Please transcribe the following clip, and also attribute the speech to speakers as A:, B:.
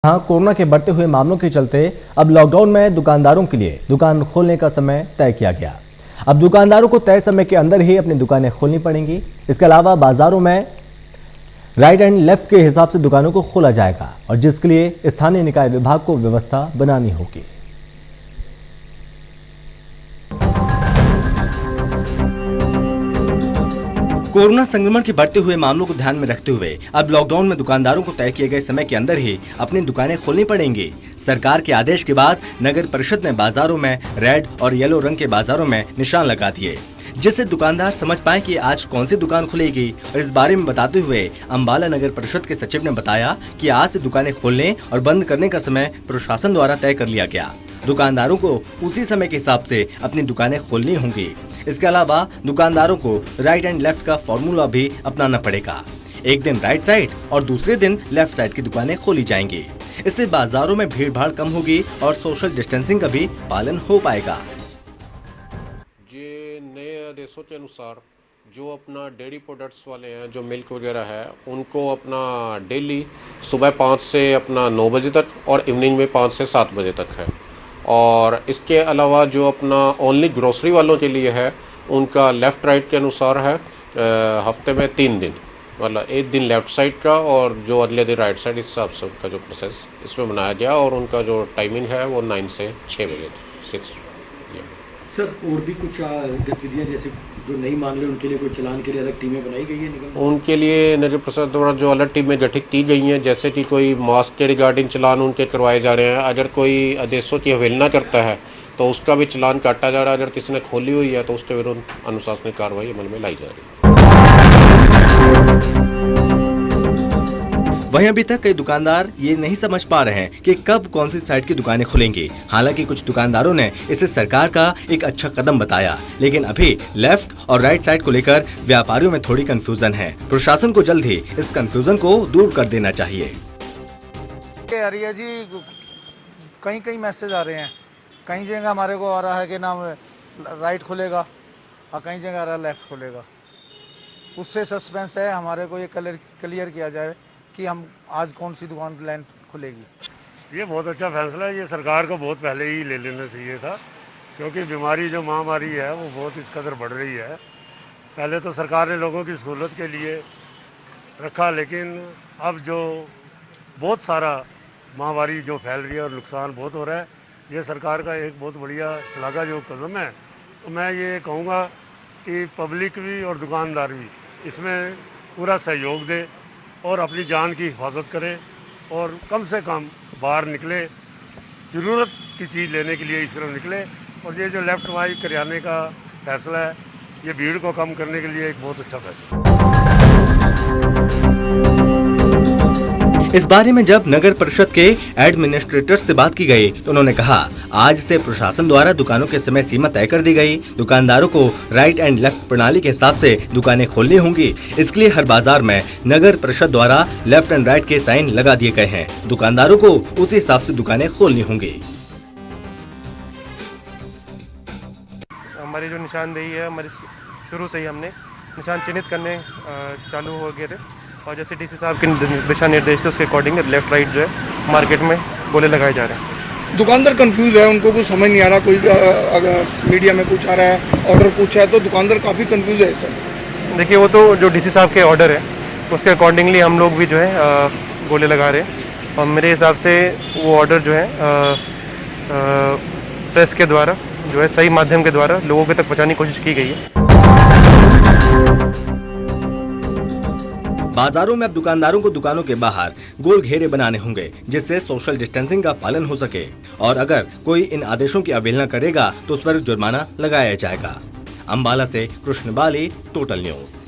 A: हाँ, कोरोना के बढ़ते हुए मामलों के चलते अब लॉकडाउन में दुकानदारों के लिए दुकान खोलने का समय तय किया गया। अब दुकानदारों को तय समय के अंदर ही अपनी दुकानें खोलनी पड़ेंगी। इसके अलावा बाजारों में राइट एंड लेफ्ट के हिसाब से दुकानों को खोला जाएगा और जिसके लिए स्थानीय निकाय विभाग को व्यवस्था बनानी होगी। कोरोना संक्रमण के बढ़ते हुए मामलों को ध्यान में रखते हुए अब लॉकडाउन में दुकानदारों को तय किए गए समय के अंदर ही अपनी दुकानें खोलनी पड़ेंगी। सरकार के आदेश के बाद नगर परिषद ने बाजारों में रेड और येलो रंग के बाजारों में निशान लगा दिए, जिससे दुकानदार समझ पाए कि आज कौन सी दुकान खुलेगी। और इस बारे में बताते हुए अम्बाला नगर परिषद के सचिव ने बताया कि आज से दुकानें खोलने और बंद करने का समय प्रशासन द्वारा तय कर लिया गया। दुकानदारों को उसी समय के हिसाब से अपनी दुकानें खोलनी होंगी। इसके अलावा दुकानदारों को राइट एंड लेफ्ट का फॉर्मूला भी अपनाना पड़ेगा। एक दिन राइट साइड और दूसरे दिन लेफ्ट साइड की दुकानें खोली जाएंगी। इससे बाजारों में भीड़ भाड़ कम होगी और सोशल डिस्टेंसिंग का भी पालन हो पाएगा।
B: ये नए आदेशों के अनुसार जो अपना डेयरी प्रोडक्ट्स वाले हैं, जो मिल्क वगैरह है, उनको अपना डेली सुबह 5 से अपना 9 बजे तक और इवनिंग में 5 से 7 बजे तक है। और इसके अलावा जो अपना ओनली ग्रोसरी वालों के लिए है, उनका लेफ़्ट राइट के अनुसार है। हफ्ते में 3 दिन, मतलब एक दिन लेफ़्ट साइड का और जो अगले दिन राइट साइड, इस हिसाब से उनका जो प्रोसेस इसमें बनाया गया। और उनका जो टाइमिंग है वो 9 से 6 बजे 6।
C: सर, और भी कुछ गतिविधियाँ जैसे जो नहीं मान रहे उनके लिए कोई चलान के लिए अलग टीमें बनाई गई है?
B: उनके लिए नगर प्रशासन द्वारा जो अलग टीमें गठित की गई हैं, जैसे कि कोई मास्क के रिगार्डिंग चलान उनके करवाए जा रहे हैं। अगर कोई आदेशों की अवहेलना करता है तो उसका भी चलान काटा जा रहा है। अगर किसी ने खोली हुई है तो उसके विरुद्ध अनुशासनिक कार्रवाई अमल में लाई जा रही है।
A: वहीं अभी तक कई दुकानदार ये नहीं समझ पा रहे हैं कि कब कौन सी साइड की दुकानें खुलेंगी। हालांकि कुछ दुकानदारों ने इसे सरकार का एक अच्छा कदम बताया, लेकिन अभी लेफ्ट और राइट साइड को लेकर व्यापारियों में थोड़ी कंफ्यूजन है। प्रशासन को जल्द ही इस कंफ्यूजन को दूर कर देना चाहिए।
D: अरिया जी, कहीं कहीं मैसेज आ रहे हैं, कहीं जगह हमारे को आ रहा है कि नाम राइट खुलेगा और कहीं जगह आ रहा है लेफ्ट खुलेगा। उससे सस्पेंस है, हमारे को ये क्लियर किया जाए कि हम आज कौन सी दुकान लाइन खुलेगी।
E: ये बहुत अच्छा फैसला है। ये सरकार को बहुत पहले ही ले लेना चाहिए था, क्योंकि बीमारी जो महामारी है वो बहुत इस कदर बढ़ रही है। पहले तो सरकार ने लोगों की सहूलत के लिए रखा, लेकिन अब जो बहुत सारा महामारी जो फैल रही है और नुकसान बहुत हो रहा है, ये सरकार का एक बहुत बढ़िया श्लाघायोग कदम है। तो मैं ये कहूँगा कि पब्लिक भी और दुकानदार भी इसमें पूरा सहयोग दे और अपनी जान की हिफाजत करें और कम से कम बाहर निकले, ज़रूरत की चीज़ लेने के लिए इस तरह निकले। और ये जो लेफ्ट राइट करियाने का फैसला है, ये भीड़ को कम करने के लिए एक बहुत अच्छा फैसला है।
A: इस बारे में जब नगर परिषद के एडमिनिस्ट्रेटर से बात की गई तो उन्होंने कहा, आज से प्रशासन द्वारा दुकानों के समय सीमा तय कर दी गई। दुकानदारों को राइट एंड लेफ्ट प्रणाली के हिसाब से दुकानें खोलनी होंगी। इसके लिए हर बाजार में नगर परिषद द्वारा लेफ्ट एंड राइट के साइन लगा दिए गए हैं। दुकानदारों को उसी हिसाब से दुकानें खोलनी होंगी।
F: हमारी जो निशानदेही है, हमारी शुरू से ही हमने निशान चिन्हित करने चालू हो गए थे और जैसे डीसी साहब के दिशा निर्देश थे उसके अकॉर्डिंग लेफ्ट राइट जो है मार्केट में गोले लगाए जा रहे हैं।
G: दुकानदार कंफ्यूज है, उनको कुछ समझ नहीं आ रहा। कोई अगर मीडिया में कुछ आ रहा है, ऑर्डर पूछा है, तो दुकानदार काफ़ी कंफ्यूज है सर।
F: देखिए, वो तो जो डीसी साहब के ऑर्डर है उसके अकॉर्डिंगली हम लोग भी जो है गोले लगा रहे हैं। और मेरे हिसाब से वो ऑर्डर जो है प्रेस के द्वारा जो है सही माध्यम के द्वारा लोगों के तक पहुँचाने की कोशिश की गई है।
A: बाजारों में अब दुकानदारों को दुकानों के बाहर गोल घेरे बनाने होंगे, जिससे सोशल डिस्टेंसिंग का पालन हो सके। और अगर कोई इन आदेशों की अवहेलना करेगा तो उस पर जुर्माना लगाया जाएगा। अम्बाला से कृष्ण बाली, टोटल न्यूज़।